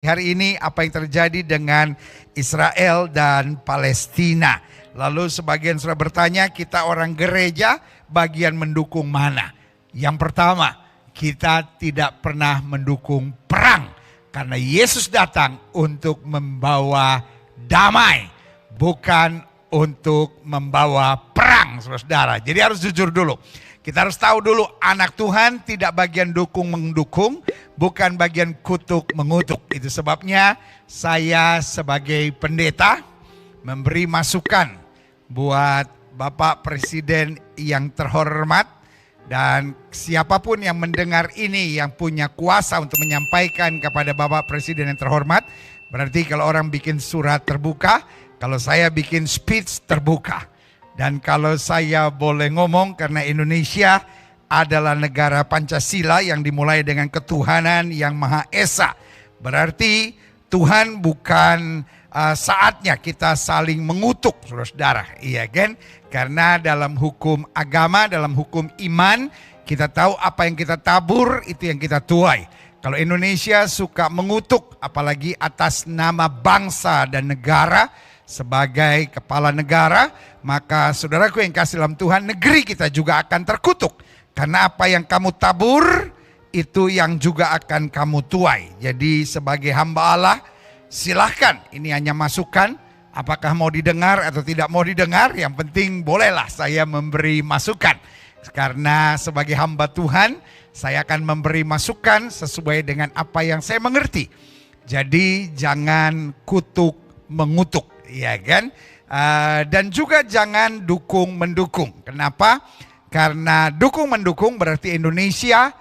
Hari ini apa yang terjadi dengan Israel dan Palestina. Lalu sebagian sudah bertanya, kita orang gereja bagian mendukung mana? Yang pertama, kita tidak pernah mendukung perang. Karena Yesus datang untuk membawa damai, bukan untuk membawa perang, saudara. Jadi harus jujur dulu. Kita harus tahu dulu, anak Tuhan tidak bagian dukung-mendukung, bukan bagian kutuk-mengutuk. Itu sebabnya saya sebagai pendeta memberi masukan buat Bapak Presiden yang terhormat. Dan siapapun yang mendengar ini yang punya kuasa untuk menyampaikan kepada Bapak Presiden yang terhormat. Berarti kalau orang bikin surat terbuka, kalau saya bikin speech terbuka. Dan kalau saya boleh ngomong, karena Indonesia adalah negara Pancasila yang dimulai dengan ketuhanan yang Maha Esa. Berarti Tuhan bukan saatnya kita saling mengutuk, saudara-saudara. Iya kan? Karena dalam hukum agama, dalam hukum iman, kita tahu apa yang kita tabur, itu yang kita tuai. Kalau Indonesia suka mengutuk, apalagi atas nama bangsa dan negara, sebagai kepala negara, maka saudaraku yang kasih dalam Tuhan, negeri kita juga akan terkutuk. Karena apa yang kamu tabur, itu yang juga akan kamu tuai. Jadi sebagai hamba Allah, silahkan, ini hanya masukan. Apakah mau didengar atau tidak mau didengar, yang penting bolehlah saya memberi masukan. Karena sebagai hamba Tuhan, saya akan memberi masukan sesuai dengan apa yang saya mengerti. Jadi jangan kutuk mengutuk. Ya kan? Dan juga jangan dukung-mendukung. Kenapa? Karena dukung-mendukung berarti Indonesia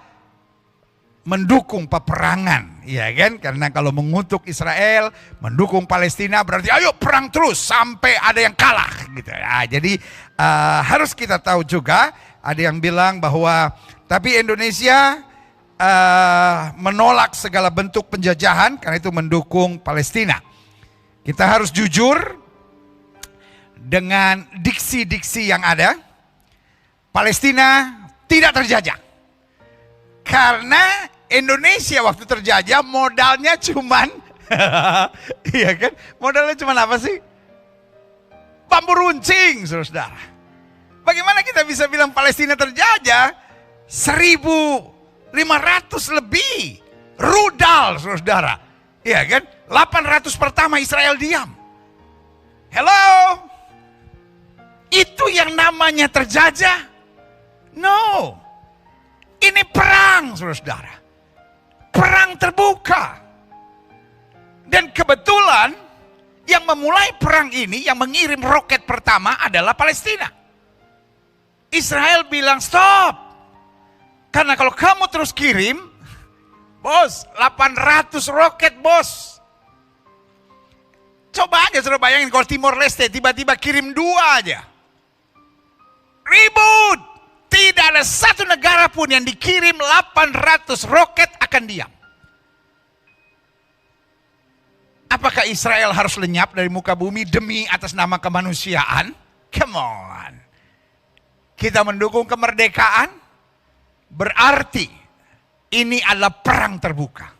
mendukung peperangan. Ya kan? Karena kalau mengutuk Israel, mendukung Palestina berarti ayo perang terus sampai ada yang kalah. Gitu. Jadi harus kita tahu juga, ada yang bilang bahwa tapi Indonesia menolak segala bentuk penjajahan karena itu mendukung Palestina. Kita harus jujur dengan diksi-diksi yang ada. Palestina tidak terjajah. Karena Indonesia waktu terjajah modalnya cuman iya kan? Modalnya cuman apa sih? Bambu runcing, saudara. Bagaimana kita bisa bilang Palestina terjajah? 1.500 lebih rudal, saudara. Iya kan? 800 pertama Israel diam. Hello? Itu yang namanya terjajah? No. Ini perang, saudara. Perang terbuka. Dan kebetulan yang memulai perang ini, yang mengirim roket pertama adalah Palestina. Israel bilang stop. Karena kalau kamu terus kirim, bos, 800 roket bos. Coba aja sudah bayangin kalau Timor Leste tiba-tiba kirim 2 aja. Ribut. Tidak ada satu negara pun yang dikirim 800 roket akan diam. Apakah Israel harus lenyap dari muka bumi demi atas nama kemanusiaan? Come on. Kita mendukung kemerdekaan, berarti ini adalah perang terbuka.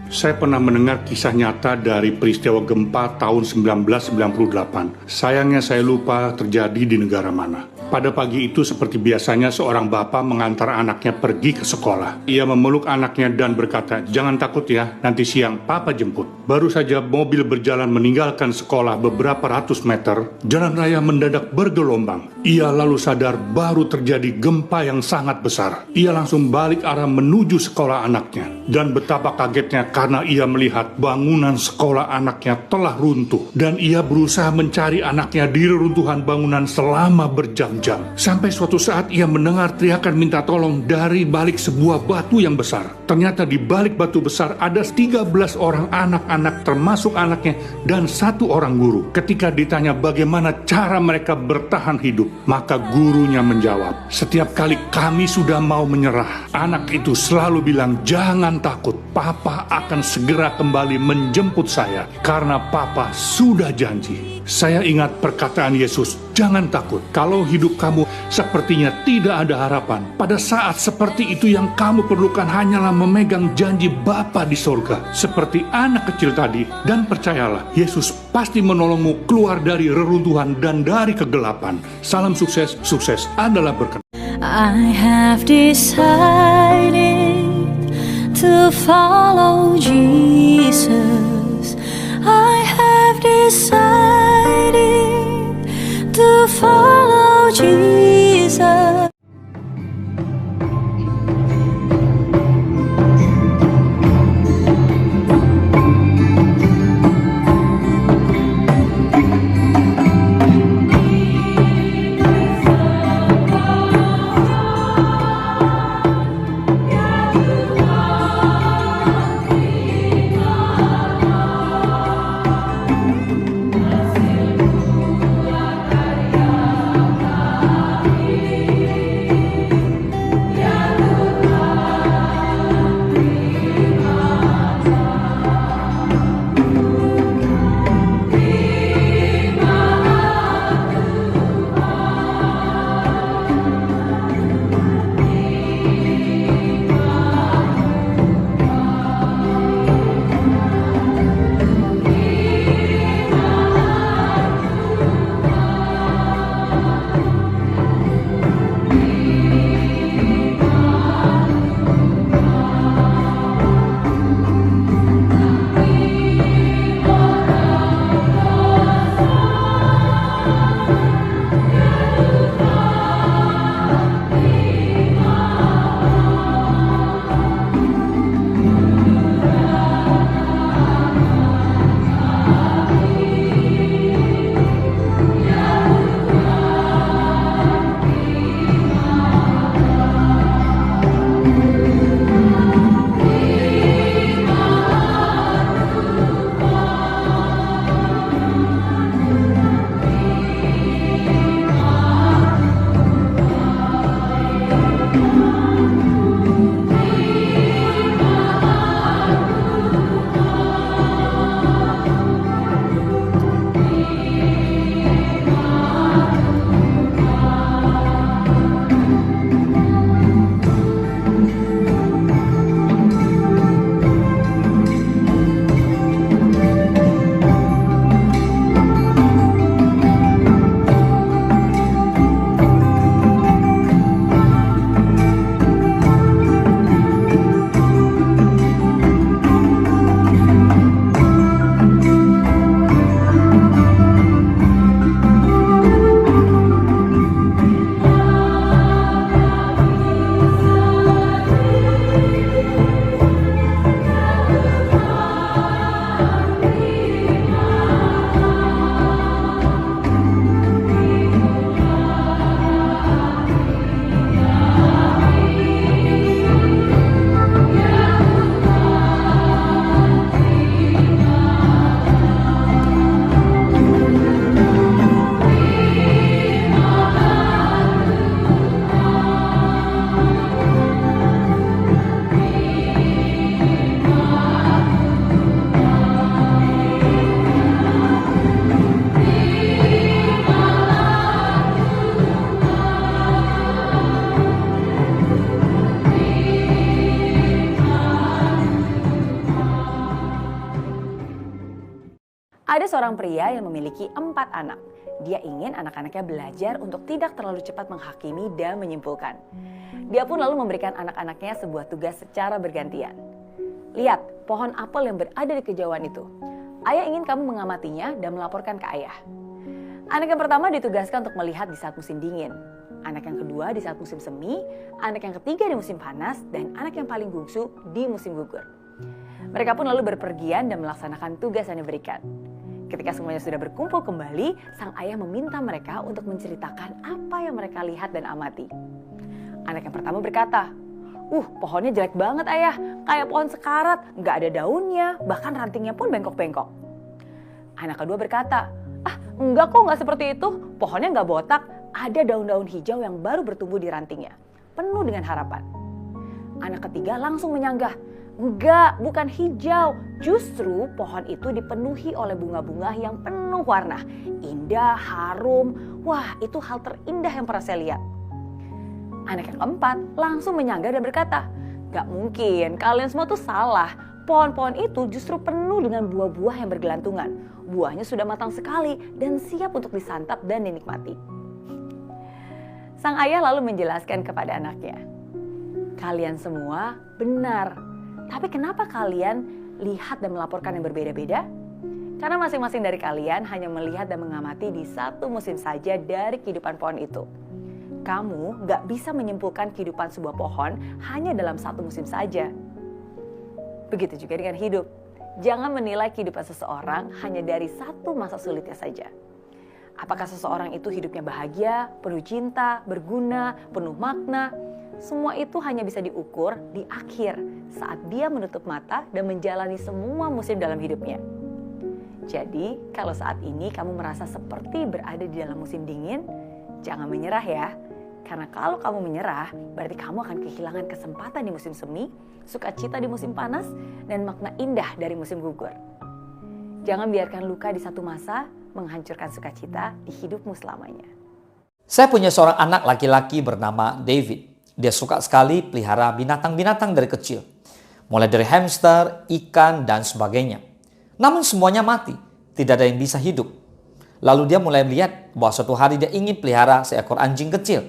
Saya pernah mendengar kisah nyata dari peristiwa gempa tahun 1998. Sayangnya saya lupa terjadi di negara mana. Pada pagi itu seperti biasanya seorang bapak mengantar anaknya pergi ke sekolah. Ia memeluk anaknya dan berkata, "Jangan takut ya, nanti siang papa jemput." Baru saja mobil berjalan meninggalkan sekolah beberapa ratus meter, jalan raya mendadak bergelombang. Ia lalu sadar baru terjadi gempa yang sangat besar. Ia langsung balik arah menuju sekolah anaknya. Dan betapa kagetnya karena ia melihat bangunan sekolah anaknya telah runtuh. Dan ia berusaha mencari anaknya di reruntuhan bangunan selama berjam-jam. Sampai suatu saat ia mendengar teriakan minta tolong dari balik sebuah batu yang besar. Ternyata di balik batu besar ada 13 orang anak-anak termasuk anaknya dan 1 orang guru. Ketika ditanya bagaimana cara mereka bertahan hidup, maka gurunya menjawab, "Setiap kali kami sudah mau menyerah, anak itu selalu bilang, 'Jangan takut, Papa akan segera kembali menjemput saya karena Papa sudah janji. Saya ingat perkataan Yesus, jangan takut. Kalau hidup kamu sepertinya tidak ada harapan, pada saat seperti itu yang kamu perlukan hanyalah memegang janji Bapa di sorga. Seperti anak kecil tadi, dan percayalah, Yesus pasti menolongmu keluar dari reruntuhan dan dari kegelapan. Salam sukses, sukses adalah berkat. I have decided to follow Jesus. I have decided to follow Jesus. Ada seorang pria yang memiliki 4 anak. Dia ingin anak-anaknya belajar untuk tidak terlalu cepat menghakimi dan menyimpulkan. Dia pun lalu memberikan anak-anaknya sebuah tugas secara bergantian. Lihat pohon apel yang berada di kejauhan itu. Ayah ingin kamu mengamatinya dan melaporkan ke ayah. Anak yang pertama ditugaskan untuk melihat di saat musim dingin. Anak yang kedua di saat musim semi, anak yang ketiga di musim panas, dan anak yang paling bungsu di musim gugur. Mereka pun lalu berpergian dan melaksanakan tugas yang diberikan. Ketika semuanya sudah berkumpul kembali, sang ayah meminta mereka untuk menceritakan apa yang mereka lihat dan amati. Anak yang pertama berkata, pohonnya jelek banget ayah, kayak pohon sekarat, gak ada daunnya, bahkan rantingnya pun bengkok-bengkok. Anak kedua berkata, enggak kok gak seperti itu, pohonnya gak botak, ada daun-daun hijau yang baru bertumbuh di rantingnya, penuh dengan harapan. Anak ketiga langsung menyanggah, Enggak, bukan hijau. Justru pohon itu dipenuhi oleh bunga-bunga yang penuh warna. Indah, harum. Wah, itu hal terindah yang pernah saya lihat. Anak yang keempat langsung menyangga dan berkata, gak mungkin, kalian semua tuh salah. Pohon-pohon itu justru penuh dengan buah-buah yang bergelantungan. Buahnya sudah matang sekali dan siap untuk disantap dan dinikmati. Sang ayah lalu menjelaskan kepada anaknya, kalian semua benar. Tapi kenapa kalian lihat dan melaporkan yang berbeda-beda? Karena masing-masing dari kalian hanya melihat dan mengamati di satu musim saja dari kehidupan pohon itu. Kamu gak bisa menyimpulkan kehidupan sebuah pohon hanya dalam satu musim saja. Begitu juga dengan hidup. Jangan menilai kehidupan seseorang hanya dari satu masa sulitnya saja. Apakah seseorang itu hidupnya bahagia, penuh cinta, berguna, penuh makna? Semua itu hanya bisa diukur di akhir saat dia menutup mata dan menjalani semua musim dalam hidupnya. Jadi, kalau saat ini kamu merasa seperti berada di dalam musim dingin, jangan menyerah ya. Karena kalau kamu menyerah, berarti kamu akan kehilangan kesempatan di musim semi, sukacita di musim panas, dan makna indah dari musim gugur. Jangan biarkan luka di satu masa menghancurkan sukacita di hidupmu selamanya. Saya punya seorang anak laki-laki bernama David. Dia suka sekali pelihara binatang-binatang dari kecil. Mulai dari hamster, ikan, dan sebagainya. Namun semuanya mati, tidak ada yang bisa hidup. Lalu dia mulai melihat bahwa suatu hari dia ingin pelihara seekor anjing kecil.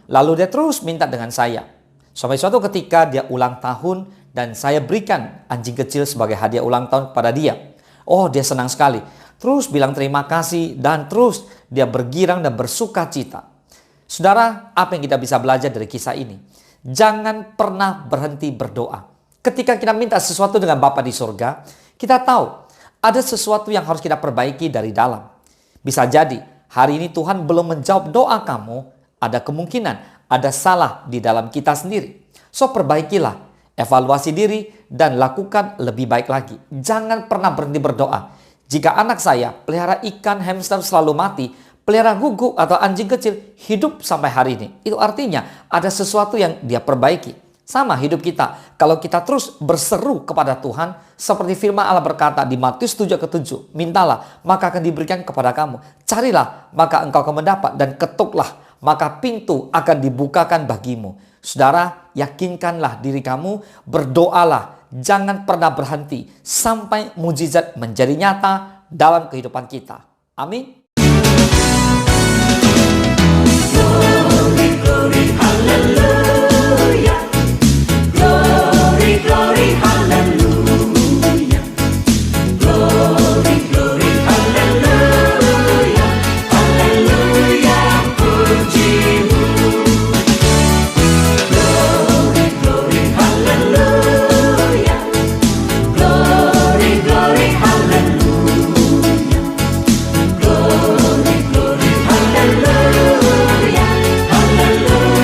Lalu dia terus minta dengan saya. Sampai suatu ketika dia ulang tahun dan saya berikan anjing kecil sebagai hadiah ulang tahun kepada dia. Oh, dia senang sekali. Terus bilang terima kasih dan terus dia bergirang dan bersuka cita. Saudara, apa yang kita bisa belajar dari kisah ini? Jangan pernah berhenti berdoa. Ketika kita minta sesuatu dengan Bapa di surga, kita tahu ada sesuatu yang harus kita perbaiki dari dalam. Bisa jadi hari ini Tuhan belum menjawab doa kamu. Ada kemungkinan ada salah di dalam kita sendiri. So perbaikilah, evaluasi diri dan lakukan lebih baik lagi. Jangan pernah berhenti berdoa. Jika anak saya pelihara ikan hamster selalu mati, pelihara guguk atau anjing kecil hidup sampai hari ini, itu artinya ada sesuatu yang dia perbaiki. Sama hidup kita. Kalau kita terus berseru kepada Tuhan, seperti firman Allah berkata di Matius 7:7, mintalah maka akan diberikan kepada kamu. Carilah maka engkau akan mendapat, dan ketuklah maka pintu akan dibukakan bagimu. Saudara, yakinkanlah diri kamu, berdoalah, jangan pernah berhenti sampai mujizat menjadi nyata dalam kehidupan kita. Amin. Glory, glory, hallelujah. Glory, glory, hallelujah. Glory, glory, hallelujah. Hallelujah, pujimu. Glory, glory, hallelujah. Glory, glory, hallelujah. Glory, glory, hallelujah. Hallelujah.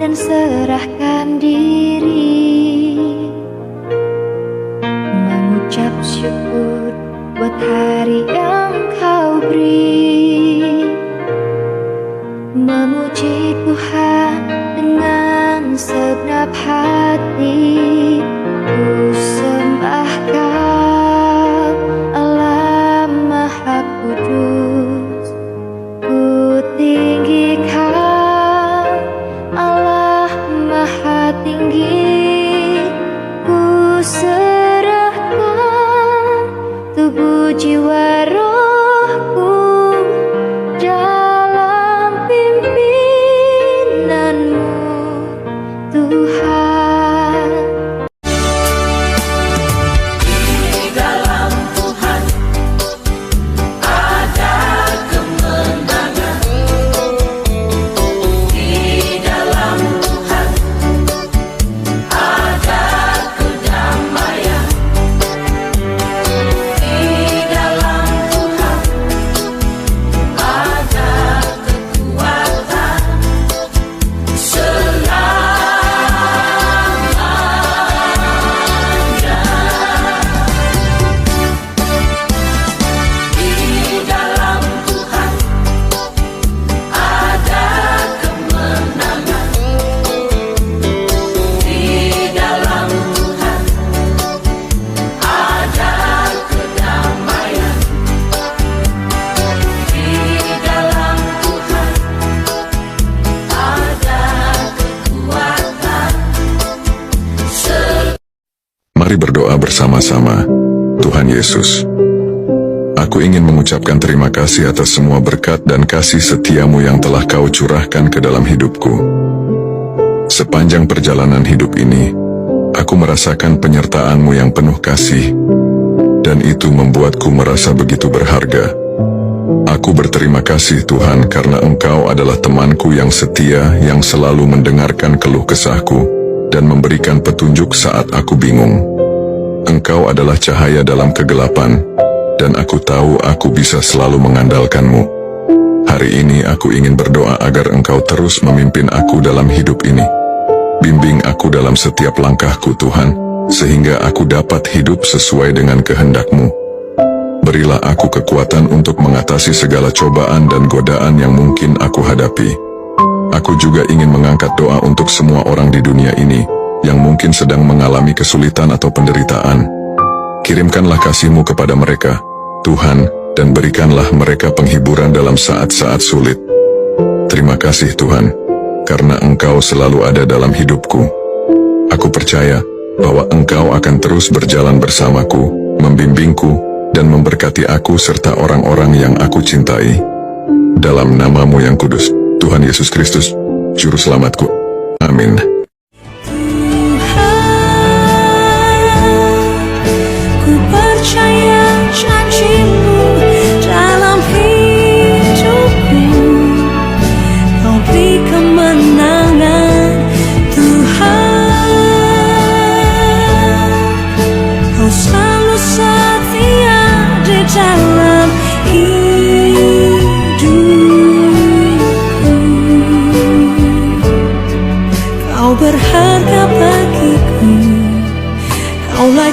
dan serahkan diri, mengucap syukur buat hari yang kau beri, memuji Tuhan dengan segenap hati. Ku sembah Kau, Allah Maha Kudus. Ku tinggi Kau, Allah Maha Tinggi. Ku serahkan tubuh jiwa rohku dalam pimpinanmu, Tuhan. Di dalam Tuhan ada kemenangan. Di dalam Tuhan ada kedamaian. Di dalam Tuhan ada kekuatan selamanya. Di dalam Tuhan ada kemenangan. Di dalam Tuhan ada kedamaian. Di dalam Tuhan ada kekuatan Mari berdoa bersama-sama. Tuhan Yesus, aku ingin mengucapkan terima kasih atas semua berkat dan kasih setiamu yang telah kau curahkan ke dalam hidupku. Sepanjang perjalanan hidup ini, aku merasakan penyertaanmu yang penuh kasih, dan itu membuatku merasa begitu berharga. Aku berterima kasih Tuhan karena Engkau adalah temanku yang setia yang selalu mendengarkan keluh kesahku dan memberikan petunjuk saat aku bingung. Engkau adalah cahaya dalam kegelapan, dan aku tahu aku bisa selalu mengandalkanmu. Hari ini aku ingin berdoa agar Engkau terus memimpin aku dalam hidup ini. Bimbing aku dalam setiap langkahku Tuhan, sehingga aku dapat hidup sesuai dengan kehendak-Mu. Berilah aku kekuatan untuk mengatasi segala cobaan dan godaan yang mungkin aku hadapi. Aku juga ingin mengangkat doa untuk semua orang di dunia ini yang mungkin sedang mengalami kesulitan atau penderitaan. Kirimkanlah kasih-Mu kepada mereka, Tuhan, dan berikanlah mereka penghiburan dalam saat-saat sulit. Terima kasih Tuhan, karena Engkau selalu ada dalam hidupku. Aku percaya bahwa Engkau akan terus berjalan bersamaku, membimbingku, dan memberkati aku serta orang-orang yang aku cintai. Dalam nama-Mu yang kudus, Tuhan Yesus Kristus, Juru Selamatku. Amin. Ku percaya janji-Mu dalam hidupku. Kau beri kemenangan, Tuhan. Kau selalu setia di dalam hidupku. Kau berharga bagiku. Kaulah